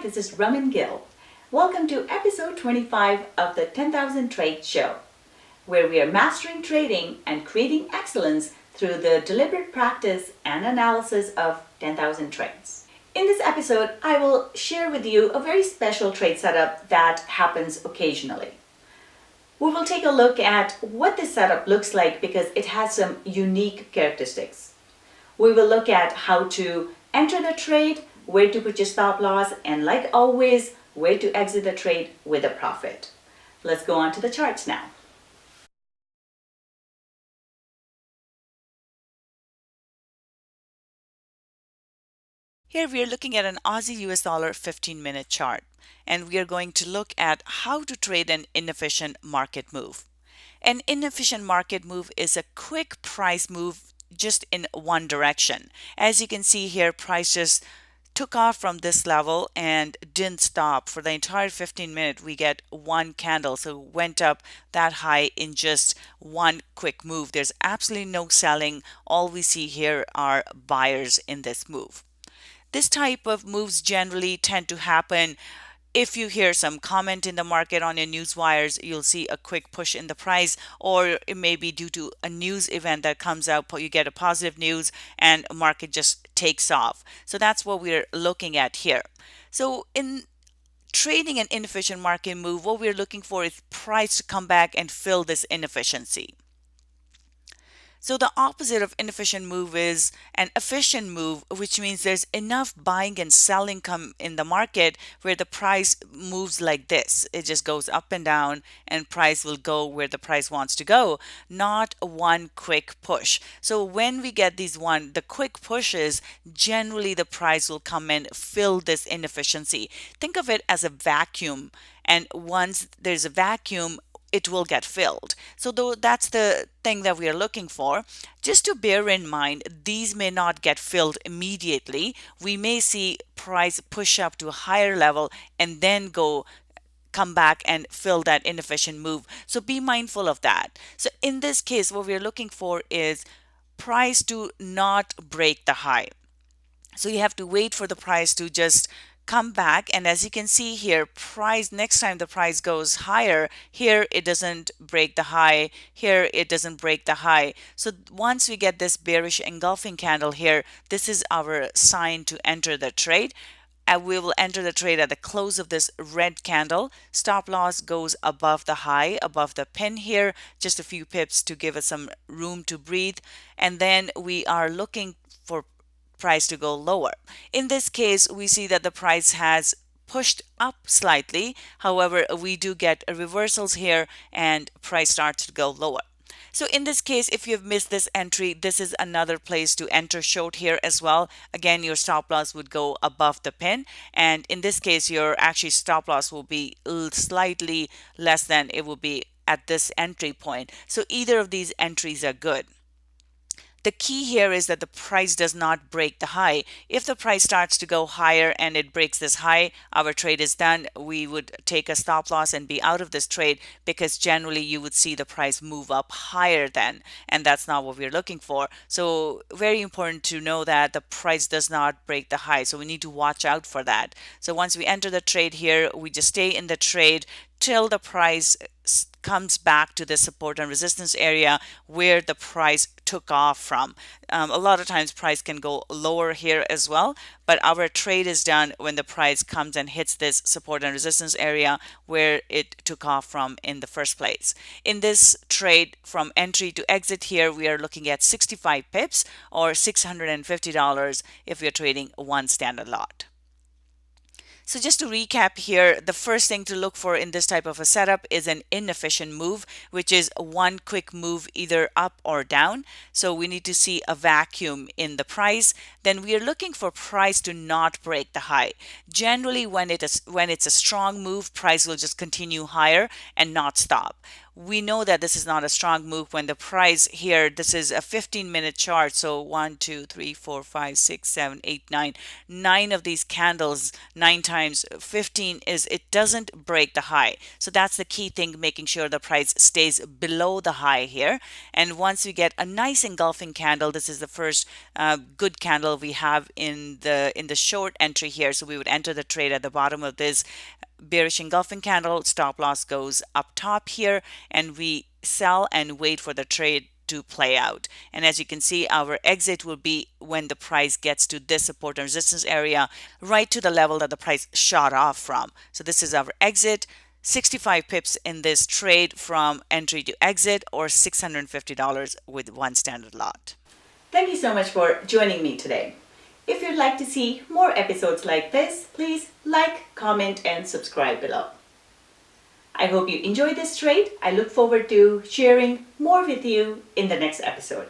this is Raman Gill. Welcome to episode 25 of the 10,000 Trade Show, where we are mastering trading and creating excellence through the deliberate practice and analysis of 10,000 trades. In this episode, I will share with you a very special trade setup that happens occasionally. We will take a look at what this setup looks like because it has some unique characteristics. We will look at how to enter the trade, where to put your stop loss, and like always, where to exit the trade with a profit. Let's go on to the charts now. Here we are looking at an Aussie US dollar 15-minute chart, and we are going to look at how to trade an inefficient market move. An inefficient market move is a quick price move just in one direction. As you can see here, price just took off from this level and didn't stop. For the entire 15-minute, we get one candle, so it went up that high in just one quick move. There's absolutely no selling. All we see here are buyers in this move. This type of moves generally tend to happen if you hear some comment in the market on your news wires. You'll see a quick push in the price, or it may be due to a news event that comes out. You get a positive news and market just takes off. So that's what we're looking at here. So in trading an inefficient market move, what we're looking for is price to come back and fill this inefficiency. So the opposite of inefficient move is an efficient move, which means there's enough buying and selling come in the market where the price moves like this. It just goes up and down, and price will go where the price wants to go, not one quick push. So when we get the quick pushes, generally the price will come and fill this inefficiency. Think of it as a vacuum, and once there's a vacuum, it will get filled. So that's the thing that we are looking for. Just to bear in mind, these may not get filled immediately. We may see price push up to a higher level and then come back and fill that inefficient move. So be mindful of that. So in this case, what we're looking for is price to not break the high. So you have to wait for the price to just come back, and as you can see here, price next time the price goes higher, here it doesn't break the high, here it doesn't break the high. So once we get this bearish engulfing candle here, this is our sign to enter the trade. And we will enter the trade at the close of this red candle. Stop loss goes above the high, above the pin here, just a few pips to give us some room to breathe, and then we are looking for price to go lower. In this case, we see that the price has pushed up slightly. However, we do get reversals here and price starts to go lower. So in this case, if you've missed this entry, this is another place to enter short here as well. Again, your stop loss would go above the pin, and in this case, your actually stop loss will be slightly less than it will be at this entry point. So either of these entries are good. The key here is that the price does not break the high. If the price starts to go higher and it breaks this high, our trade is done. We would take a stop loss and be out of this trade, because generally you would see the price move up higher then, and that's not what we're looking for. So very important to know that the price does not break the high. So we need to watch out for that. So once we enter the trade here, we just stay in the trade till the price comes back to the support and resistance area where the price took off from. A lot of times price can go lower here as well, but our trade is done when the price comes and hits this support and resistance area where it took off from in the first place. In this trade, from entry to exit here, we are looking at 65 pips or $650 if we are trading one standard lot. So just to recap here, the first thing to look for in this type of a setup is an inefficient move, which is one quick move either up or down. So we need to see a vacuum in the price. Then we are looking for price to not break the high. Generally, when it's a strong move, price will just continue higher and not stop. we know that this is not a strong move when the price here, this is a 15-minute chart. So 1, 2, 3, 4, 5, 6, 7, 8, 9. 9 of these candles, 9 times 15 is it doesn't break the high. So that's the key thing, making sure the price stays below the high here. And once we get a nice engulfing candle, this is the first good candle we have in the short entry here. So we would enter the trade at the bottom of this bearish engulfing candle. Stop loss goes up top here, and we sell and wait for the trade to play out. And as you can see, our exit will be when the price gets to this support and resistance area, right to the level that the price shot off from. So this is our exit. 65 pips in this trade from entry to exit, or $650 with one standard lot. Thank you so much for joining me today. If you'd like to see more episodes like this, please like, comment, and subscribe below. I hope you enjoyed this trade. I look forward to sharing more with you in the next episode.